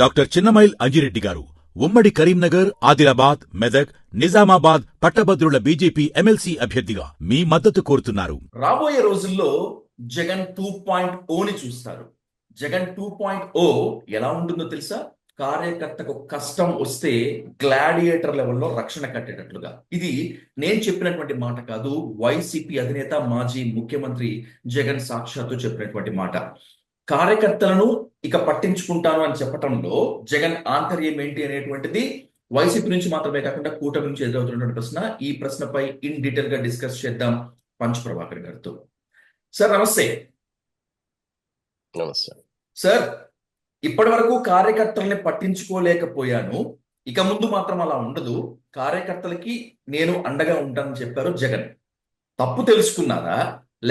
Doctor Chinnamail Anji Reddy గారు ఉమ్మడి కరీంనగర్, ఆదిలాబాద్, మెదక్, నిజామాబాద్ పట్టభద్రుల బీజేపీ ఎమ్మెల్సీ అభ్యర్థిగా మీ మద్దతు కోరుతున్నారు. రాబోయే రోజుల్లో జగన్ 2.0ని చూస్తారు. జగన్ 2.0 ఎలా ఉంటుందో తెలుసా? కార్యకర్తకు కష్టం వస్తే గ్లాడియేటర్ లెవెల్లో రక్షణ కట్టేటట్లుగా. ఇది నేను చెప్పినటువంటి మాట కాదు, వైసీపీ అధినేత మాజీ ముఖ్యమంత్రి జగన్ సాక్షాత్తు చెప్పినటువంటి మాట. కార్యకర్తలను ఇక పట్టించుకుంటాను అని చెప్పటంలో జగన్ ఆంతర్యం ఏంటి అనేటువంటిది వైసీపీ నుంచి మాత్రమే కాకుండా కూటమి నుంచి ఎదురవుతున్నటువంటి ప్రశ్న. ఈ ప్రశ్నపై ఇన్ డీటెయిల్ గా డిస్కస్ చేద్దాం పంచ్ ప్రభాకర్ గారితో. సార్ నమస్తే. నమస్తే సార్, ఇప్పటి వరకు కార్యకర్తల్ని పట్టించుకోలేకపోయాను, ఇక ముందు మాత్రం అలా ఉండదు, కార్యకర్తలకి నేను అండగా ఉంటానని చెప్పారు జగన్. తప్పు తెలుసుకున్నారా,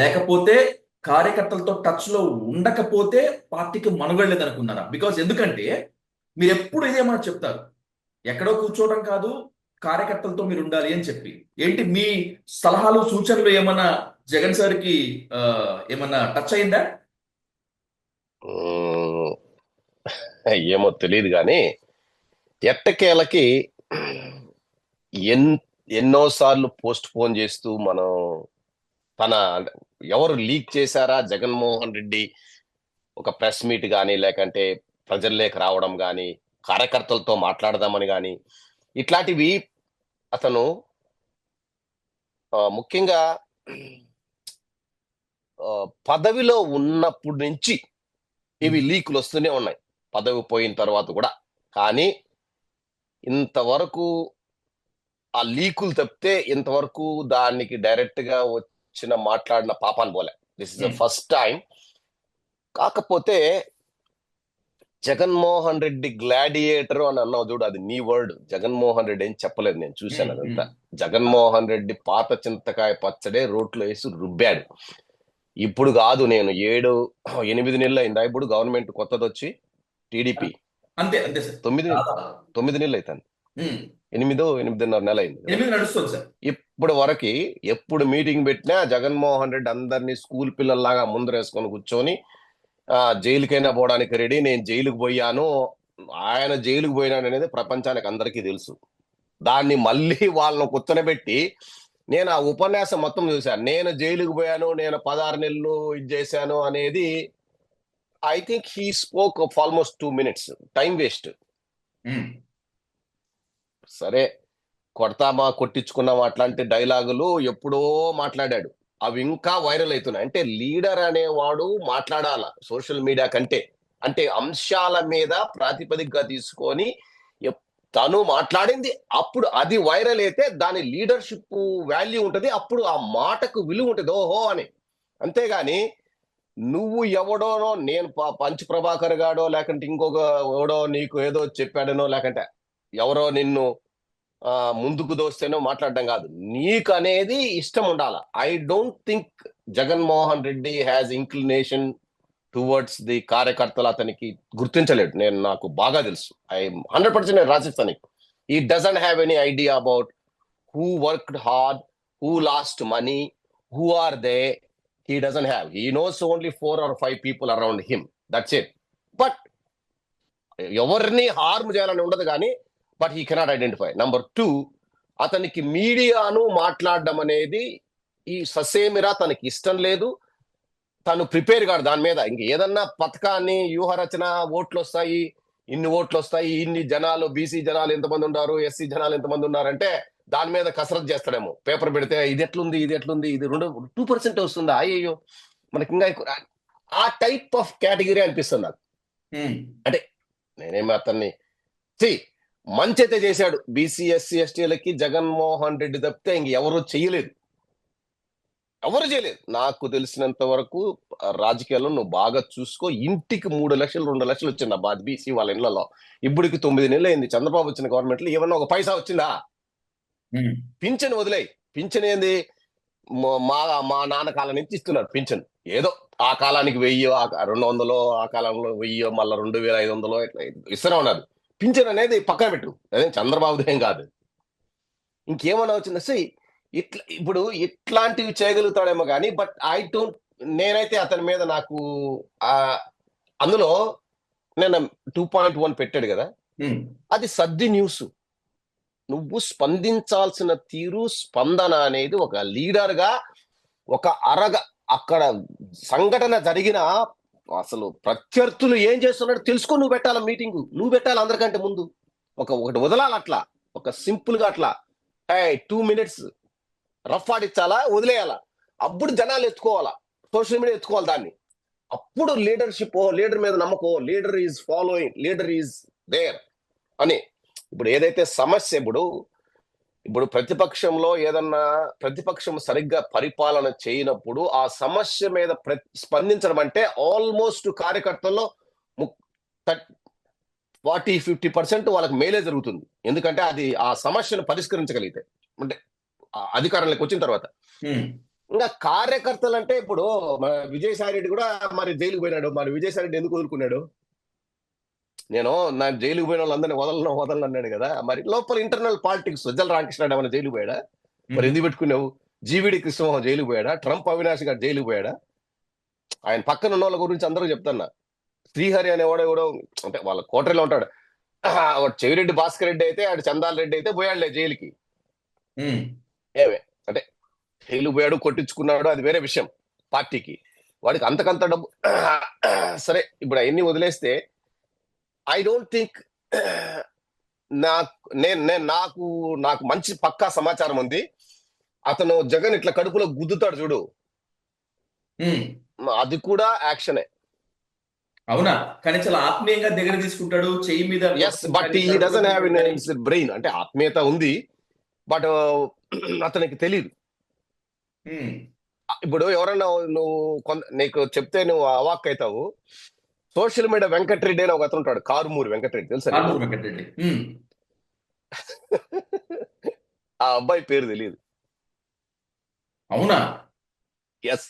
లేకపోతే కార్యకర్తలతో టచ్ లో ఉండకపోతే పార్టీకి మనుగడలేదనుకున్నారా? బికాజ్ ఎందుకంటే మీరు ఎప్పుడు ఇదే మాట చెప్తారు, ఎక్కడో కూర్చోవడం కాదు, కార్యకర్తలతో మీరు ఉండాలి అని చెప్పి. ఏంటి మీ సలహాలు సూచనలు ఏమన్నా జగన్ సార్కి ఏమన్నా టచ్ అయిందా? ఏమో తెలియదు కానీ ఎట్టకేలకి ఎన్నోసార్లు పోస్ట్ పోన్ చేస్తూ మనం తన ఎవరు లీక్ చేశారా జగన్మోహన్ రెడ్డి ఒక ప్రెస్ మీట్ కానీ లేకంటే ప్రజల్లోకి రావడం కానీ కార్యకర్తలతో మాట్లాడదామని కానీ ఇట్లాంటివి అతను ముఖ్యంగా పదవిలో ఉన్నప్పటి నుంచి ఇవి లీకులు వస్తూనే ఉన్నాయి, పదవి పోయిన తర్వాత కూడా. కానీ ఇంతవరకు ఆ లీకులు తప్పితే ఇంతవరకు దానికి డైరెక్ట్ గా వచ్చిన మాట్లాడిన పాపాన్ని పోలే. This is the first time. కాకపోతే జగన్మోహన్ రెడ్డి గ్లాడియేటర్ అని అన్నావు చూడు, అది నీ వర్డ్. జగన్మోహన్ రెడ్డి ఏం చెప్పలేదు, నేను చూశాను అదంతా. జగన్మోహన్ రెడ్డి పాత చింతకాయ పచ్చడే రోట్లో వేసి రుబ్బాడు. ఇప్పుడు కాదు, నేను 7-8 నెలలు అయిందా ఇప్పుడు గవర్నమెంట్ కొత్తది వచ్చి, టీడీపీ. అంతే అంతే సార్, 9 నెలలు అవుతుంది, 8-8.5 నెలలు అయింది. ఇప్పుడు వరకు ఎప్పుడు మీటింగ్ పెట్టినా జగన్మోహన్ రెడ్డి అందరినీ స్కూల్ పిల్లల్లాగా ముందరేసుకొని కూర్చొని జైలుకైనా పోవడానికి రెడీ, నేను జైలుకు పోయాను, ఆయన జైలుకు పోయినాడు అనేది ప్రపంచానికి అందరికీ తెలుసు. దాన్ని మళ్ళీ వాళ్ళను కూర్చొనబెట్టి నేను ఆ ఉపన్యాసం మొత్తం చూశాను, నేను జైలుకు పోయాను, నేను 16 నెలలు ఇది చేశాను అనేది. I think he spoke of almost 2 minutes, time waste. సరే కొడతామా కొట్టించుకున్నామా అట్లాంటి డైలాగులు ఎప్పుడో మాట్లాడాడు, అవి ఇంకా వైరల్ అవుతున్నాయి. అంటే లీడర్ అనేవాడు మాట్లాడాల సోషల్ మీడియా కంటే, అంటే అంశాల మీద ప్రాతిపదికగా తీసుకొని తను మాట్లాడింది అప్పుడు అది వైరల్ అయితే దాని లీడర్షిప్ వాల్యూ ఉంటుంది, అప్పుడు ఆ మాటకు విలువ ఉంటుంది ఓహో అని. అంతేగాని నువ్వు ఎవడోనో, నేను పంచ్ ప్రభాకర్ గాడో లేకంటే ఇంకొక ఎవడో నీకు ఏదో చెప్పాడనో లేకంటే ఎవరో నిన్ను ముందుకు దోస్తేనో మాట్లాడడం కాదు, నీకు అనేది ఇష్టం ఉండాల. I don't think Jaganmohan Reddy has inclination towards the కార్యకర్తలు అతనికి గుర్తించలేడు. నేను నాకు బాగా తెలుసు, ఐ 100% నేను రాసిస్తాను. He doesn't have any idea about who worked hard, who lost money, who are they. He doesn't have. He knows only 4 or 5 people around him. That's it. But ఎవరిని harm చేయాలని ఉండదు కానీ, but he cannot identify. Number 2, అతనికి మీడియాను మాట్లాడడం అనేది ఈ ససేమిరా తనకి ఇష్టం లేదు. తను ప్రిపేర్ కాడు దాని మీద. ఇంక ఏదన్నా పథకాన్ని వ్యూహరచన, ఓట్లు వస్తాయి, ఇన్ని ఓట్లు వస్తాయి, ఇన్ని జనాలు, బీసీ జనాలు ఎంతమంది ఉన్నారు, ఎస్సీ జనాలు ఎంతమంది ఉన్నారంటే దాని మీద కసరత్ చేస్తాడేమో. పేపర్ పెడితే ఇది ఎట్లుంది, ఇది ఎట్లుంది, ఇది 2% వస్తుందా, అయ్యో మనకి ఇంకా ఆ టైప్ ఆఫ్ కేటగిరీ అనిపిస్తుంది నాకు. అంటే నేనేమి అతన్ని మంచి అయితే చేశాడు, బీసీ ఎస్సీ ఎస్టీలకి జగన్మోహన్ రెడ్డి తప్పితే ఇంక ఎవరు చేయలేదు. నాకు తెలిసినంత వరకు రాజకీయాల్లో నువ్వు బాగా చూసుకో, ఇంటికి 3 లక్షలు 2 లక్షలు వచ్చింది అబ్బా బీసీ వాళ్ళ ఇళ్లలో. ఇప్పటికి 9 నెలలు అయింది చంద్రబాబు వచ్చిన గవర్నమెంట్ లో, ఏమన్నా ఒక పైసా వచ్చిందా? పింఛన్ వదిలేయి, పింఛన్ ఏంది మా నాన్న కాలం నుంచి ఇస్తున్నారు పింఛన్. ఏదో ఆ కాలానికి 1000, 200, ఆ కాలంలో 1000, మళ్ళీ 2500 ఇట్లా ఇస్తూనే ఉన్నారు. పింఛన్ అనేది పక్కన పెట్టు, అదే చంద్రబాబుదేం కాదు. ఇంకేమన్నా వచ్చిందా? ఇప్పుడు ఇట్లాంటివి చేయగలుగుతాడేమో కానీ, బట్ నేనైతే అతని మీద నాకు అందులో నేను 2.1 పెట్టాడు కదా, ఉమ్, అది సద్ది న్యూస్. నువ్వు స్పందించాల్సిన తీరు, స్పందన అనేది ఒక లీడర్ గా ఒక అక్కడ సంఘటన జరిగిన అసలు ప్రత్యర్థులు ఏం చేస్తున్నాడో తెలుసుకొని నువ్వు పెట్టాల మీటింగ్, నువ్వు పెట్టాలి అందరికంటే ముందు. ఒకటి వదలాలి అట్లా, ఒక సింపుల్ గా అట్లా 2 minutes రఫ్ ఆడిచ్చాలా, వదిలేయాలా. అప్పుడు జనాలు ఎత్తుకోవాలా, సోషల్ మీడియా ఎత్తుకోవాలి దాన్ని. అప్పుడు లీడర్షిప్, లీడర్ మీద నమ్మకం, leader is following, leader is there అని. ఇప్పుడు ఏదైతే సమస్య, ఇప్పుడు ప్రతిపక్షంలో ఏదన్నా ప్రతిపక్షం సరిగ్గా పరిపాలన చేయనప్పుడు ఆ సమస్య మీద స్పందించడం అంటే ఆల్మోస్ట్ కార్యకర్తల్లో 40-50% వాళ్ళకి మేలే జరుగుతుంది. ఎందుకంటే అది ఆ సమస్యను పరిష్కరించగలిగితే, అంటే అధికారంలోకి వచ్చిన తర్వాత. ఉమ్, ఇంకా కార్యకర్తలు అంటే ఇప్పుడు విజయసాయి రెడ్డి కూడా మరి జైలుకు పోయినాడు. మరి విజయసాయి రెడ్డి ఎందుకు వదులుకున్నాడు? నా జైలుకు పోయిన వాళ్ళందరినీ వదలను అన్నాడు కదా. మరి లోపల ఇంటర్నల్ పాలిటిక్స్, సజ్జల రామకృష్ణ ఏమైనా జైలుకు పోయాడా? మరి ఎందుకు పెట్టుకున్నావు? జీవీడి కృష్ణమోహన్ జైలుకు పోయాడా? ట్రంప్ అవినాష్ గారు జైలుకు పోయాడా? ఆయన పక్కన ఉన్న వాళ్ళ గురించి అందరూ చెప్తున్నా. శ్రీహరి అనేవాడు ఎవడో, అంటే వాళ్ళ కోటరీలో ఉంటాడు. చెవిరెడ్డి భాస్కర్ రెడ్డి అయితే, ఆడు చందాల్ రెడ్డి అయితే పోయాడులే జైలుకి. ఉమ్, ఏమే అంటే జైలు పోయాడు, కొట్టించుకున్నాడు, అది వేరే విషయం. పార్టీకి వాడికి అంతకంత డబ్బు. సరే, ఇప్పుడు అవన్నీ వదిలేస్తే ఐ డోంట్ థింక్, నాకు మంచి పక్కా సమాచారం ఉంది. అతను జగన్ ఇట్లా కడుపులో గుద్దుతాడు చూడు, ఉమ్. అది కూడా యాక్షనే. అవునా? కానీ చాలా ఆత్మీయంగా దగ్గర తీసుకుంటాడు, చెయ్యి మీద yes, but he doesn't have in brain. అంటే ఆత్మీయత ఉంది, బట్ అతనికి తెలియదు. ఉమ్, ఇప్పుడు ఎవరన్నా నీకు చెప్తే నువ్వు అవాక్ అవుతావు. సోషల్ మీడియా వెంకటరెడ్డి అని ఒక అతను ఉంటాడు, కారుమూరి వెంకటరెడ్డి, తెలుసా? కారుమూరి వెంకటరెడ్డి. ఉమ్, ఆ అబ్బాయి పేరు తెలియదు. అవునా? ఎస్.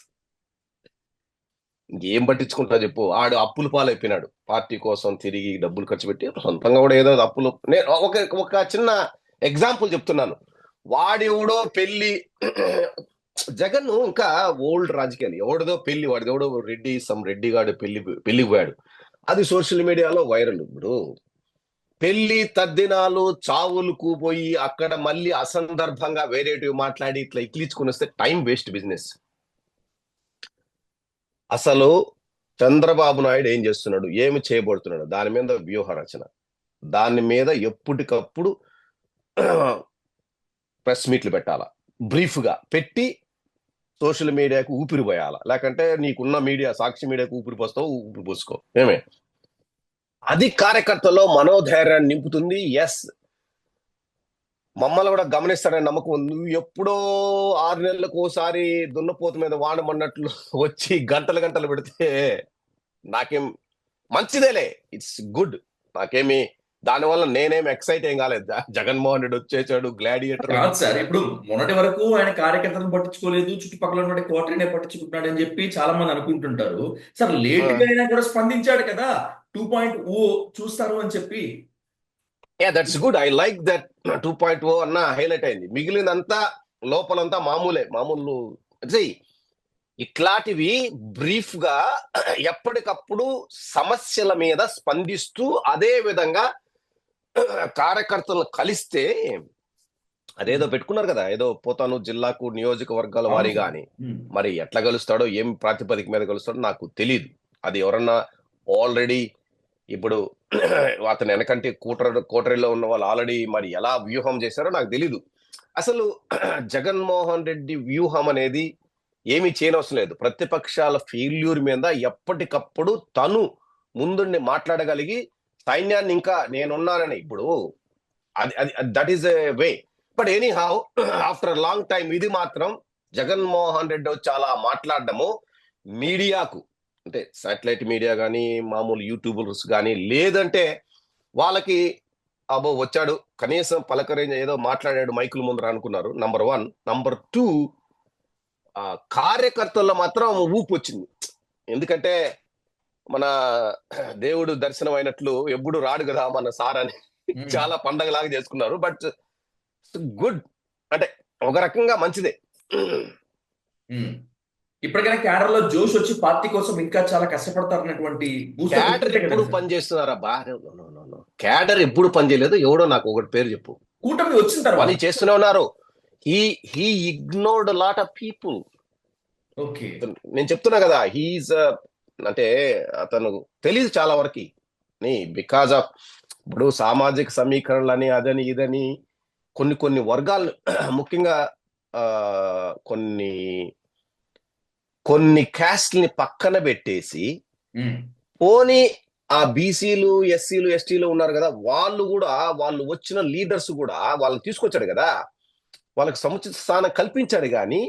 ఏం పట్టించుకుంటా చెప్పు. ఆడు అప్పుల పాలైపోయినాడు, పార్టీ కోసం తిరిగి డబ్బులు ఖర్చు పెట్టి సొంతంగా కూడా ఏదో అప్పులు. నేను ఒక చిన్న ఎగ్జాంపుల్ చెప్తున్నాను. వాడెవడో పెళ్లి, జగన్ ఇంకా ఓల్డ్ రాజకీయాలు, ఎవడదో పెళ్లి, వాడిదెవడో రెడ్డి గాడు పెళ్లికి పోయాడు, అది సోషల్ మీడియాలో వైరల్. ఇప్పుడు పెళ్లి తద్దినాలు చావులకు పోయి అక్కడ మళ్ళీ అసందర్భంగా వేరేటివి మాట్లాడి ఇట్లా ఇక్కిలించుకుని వస్తే టైం వేస్ట్ బిజినెస్. అసలు చంద్రబాబు నాయుడు ఏం చేస్తున్నాడు, ఏమి చేయబడుతున్నాడు, దాని మీద వ్యూహ రచన, దాని మీద ఎప్పటికప్పుడు ప్రెస్ మీట్లు పెట్టాలా, బ్రీఫ్ గా పెట్టి సోషల్ మీడియాకు ఊపిరి పోయాలా. లేకంటే నీకున్న మీడియా, సాక్షి మీడియాకు ఊపిరి పోస్తావు, ఊపిరి పోసుకో. ఏమే, అది కార్యకర్తలో మనోధైర్యాన్ని నింపుతుంది. ఎస్, మమ్మల్ని కూడా గమనిస్తాడని నమ్మకం ఉంది. నువ్వు ఎప్పుడో 6 నెలలకు ఓసారి దున్నపోతు మీద వాడమన్నట్లు వచ్చి గంటలు పెడితే నాకేం మంచిదేలే, ఇట్స్ గుడ్. నాకేమి దానివల్ల నేనేం ఎక్సైట్ ఏం కాలేదు. జగన్మోహన్ రెడ్డి వచ్చేసాడు, గ్లాడియేటర్. కాదు సార్, ఇప్పుడు మొన్నటి వరకు ఆయన కార్యకర్తలను పట్టించుకోలేదు, చుట్టుపక్కల ఉన్న కోటరీనే పట్టించుకుంటున్నాడు అని చెప్పి చాలా మంది అనుకుంటుంటారు. సార్, లేట్ గా అయినా కూడా స్పందించాడు కదా, 2.0 చూస్తారు అని చెప్పి. That's good, I like that. 2.0 అన్న హైలైట్ అయింది. మిగిలినంతా లోపలంతా మామూలు. ఇట్లాంటివి బ్రీఫ్ గా ఎప్పటికప్పుడు సమస్యల మీద స్పందిస్తూ, అదే విధంగా కార్యకర్తలను కలిస్తే, అదేదో పెట్టుకున్నారు కదా, ఏదో పోతాను జిల్లాకు నియోజకవర్గాల వారీగా అని. మరి ఎట్లా కలుస్తాడో, ఏం ప్రాతిపదిక మీద కలుస్తాడో నాకు తెలియదు. అది ఎవరన్నా ఆల్రెడీ ఇప్పుడు అతను వెనకంటే కోటరీలో ఉన్న వాళ్ళు ఆల్రెడీ మరి ఎలా వ్యూహం చేశారో నాకు తెలీదు. అసలు జగన్మోహన్ రెడ్డి వ్యూహం అనేది ఏమీ చేయనవసరం లేదు. ప్రతిపక్షాల ఫెయిల్యూర్ మీద ఎప్పటికప్పుడు తను ముందుండి మాట్లాడగలిగి సైన్యాన్ని ఇంకా నేనున్నానని, ఇప్పుడు that is a way. But any how, after long time ఇది మాత్రం జగన్మోహన్ రెడ్డి చాలా మాట్లాడడము మీడియాకు, అంటే సాటిలైట్ మీడియా కానీ, మామూలు యూట్యూబర్స్ కానీ, లేదంటే వాళ్ళకి అబ్బో వచ్చాడు కనీసం పలకరేంజ్ ఏదో మాట్లాడాడు మైకుల ముందర అనుకున్నారు. నంబర్ 1. నంబర్ 2, కార్యకర్తల్లో మాత్రం ఊపు వచ్చింది. ఎందుకంటే మన దేవుడు దర్శనం అయినట్లు ఎప్పుడు రాడు కదా మన సార్ అని చాలా పండగలాగా చేసుకున్నారు. బట్ గుడ్, అంటే ఒక రకంగా మంచిదే. ఇప్పటికైనా క్యాడర్ లో జోష్ వచ్చి పార్టీ కోసం ఇంకా చాలా కష్టపడతారన్నటువంటి బూస్టర్ క్యాడర్ ఎప్పుడు పని చేస్తున్నారా బా? క్యాడర్ ఎప్పుడు పని చేయలేదు. ఎవడో నాకు ఒకటి పేరు చెప్పు. కూటమి వచ్చిన తర్వాత పని చేస్తూనే ఉన్నారు. He ignored lot of people. Okay. నేను చెప్తున్నా కదా, హీఈస్ అంటే అతను తెలియదు చాలా వరకు బికాజ్ ఆఫ్ ఇప్పుడు సామాజిక సమీకరణలని అదని ఇదని కొన్ని వర్గాలు ముఖ్యంగా ఆ, కొన్ని కొన్ని క్యాస్ట్ని పక్కన పెట్టేసి ఉమ్, పోనీ ఆ బీసీలు ఎస్సీలు ఎస్టీలు ఉన్నారు కదా, వాళ్ళు వచ్చిన లీడర్స్ కూడా వాళ్ళని తీసుకొచ్చాడు కదా, వాళ్ళకి సముచిత స్థానం కల్పించాడు. కానీ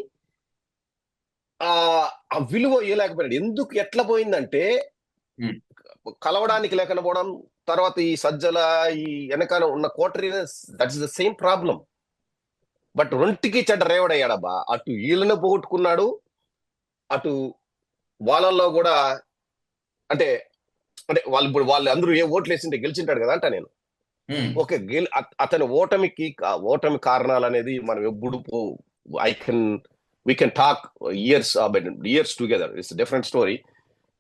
ఆ విలువ ఇవ్వలేకపోయాడు. ఎందుకు ఎట్లా పోయిందంటే ఉమ్, కలవడానికి లేకుండా పోవడం, తర్వాత ఈ సజ్జల ఈ వెనకాల ఉన్న coterie, that is the same problem. But రొంటికి చెడ్డ రేవడయ్యాడబ్బా. అటు వీళ్ళని పోగొట్టుకున్నాడు, అటు వాళ్ళల్లో కూడా అంటే అంటే వాళ్ళు అందరూ ఏ ఓట్లు వేసింటే గెలిచింటాడు కదా అంట నేను. ఉమ్, ఓకే, అతని ఓటమి కారణాలు అనేది మనం ఎప్పుడు we can talk years together. It's different story.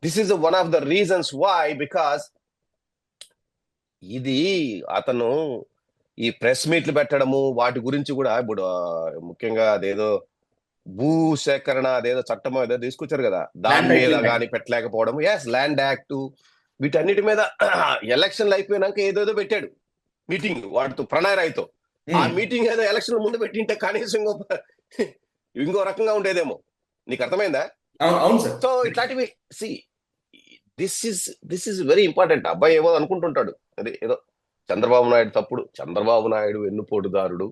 This is one of the reasons why, because ఇది అతను ఈ ప్రెస్ మీట్లు పెట్టడము వాటి గురించి కూడా ఇప్పుడు ముఖ్యంగా అదేదో భూసేకరణ అదేదో చట్టం ఏదో తీసుకొచ్చారు కదా, దాని Land మీద Act. కానీ పెట్టలేకపోవడం, ల్యాండ్ యాక్ట్, వీటన్నిటి మీద ఎలక్షన్లు అయిపోయినాక ఏదేదో పెట్టాడు మీటింగ్ వాటితో, ప్రణయ్ రాయ్తో. ఆ ఉమ్, మీటింగ్ ఏదో ఎలక్షన్ ముందు పెట్టింటే కనీసం ఇంకో రకంగా ఉండేదేమో. నీకు అర్థమైందా? అవును సార్. సో ఇట్లాంటివి see this is very important. అబ్బాయి ఏమో అనుకుంటుంటాడు, అదే ఏదో చంద్రబాబు నాయుడు తప్పుడు, చంద్రబాబు నాయుడు వెన్నుపోటుదారుడు,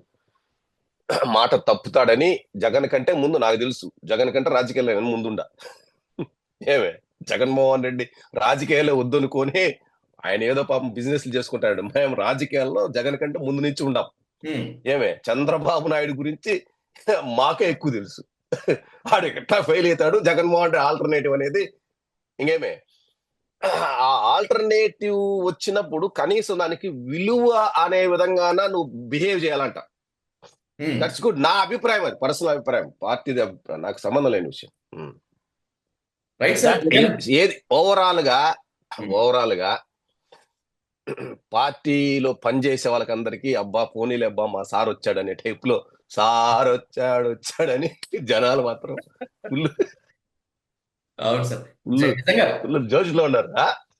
మాట తప్పుతాడని జగన్ కంటే ముందు నాకు తెలుసు. జగన్ కంటే రాజకీయాల్లో ముందుండా. ఏమే జగన్మోహన్ రెడ్డి రాజకీయాల్లో వద్దనుకొని ఆయన ఏదో పాపం బిజినెస్లు చేసుకుంటాడు. మేము రాజకీయాల్లో జగన్ కంటే ముందు నుంచి ఉండాం. ఉమ్, ఏమే చంద్రబాబు నాయుడు గురించి మాకే ఎక్కువ తెలుసు. ఆడు ఎట్లా ఫెయిల్ అవుతాడు, జగన్మోహన్ రెడ్డి ఆల్టర్నేటివ్ అనేది. ఇంకేమే ఆ ఆల్టర్నేటివ్ వచ్చినప్పుడు కనీసం దానికి విలువ అనే విధంగాన నువ్వు బిహేవ్ చేయాలంట. ఉమ్. That's good. నా అభిప్రాయం, అది పర్సనల్ అభిప్రాయం, పార్టీది అభిప్రాయం, నాకు సంబంధం లేని విషయం. Right sir. ఏది ఓవరాల్ గా పార్టీలో పనిచేసే వాళ్ళకందరికీ అబ్బా పోనీలే అబ్బా మా సార్ వచ్చాడు అనే టైప్ లో, సార్ వచ్చాడని జనాలు మాత్రం ఫుల్ అవును సార్. నిజంగా ఫుల్ జోష్లో ఉన్నారు.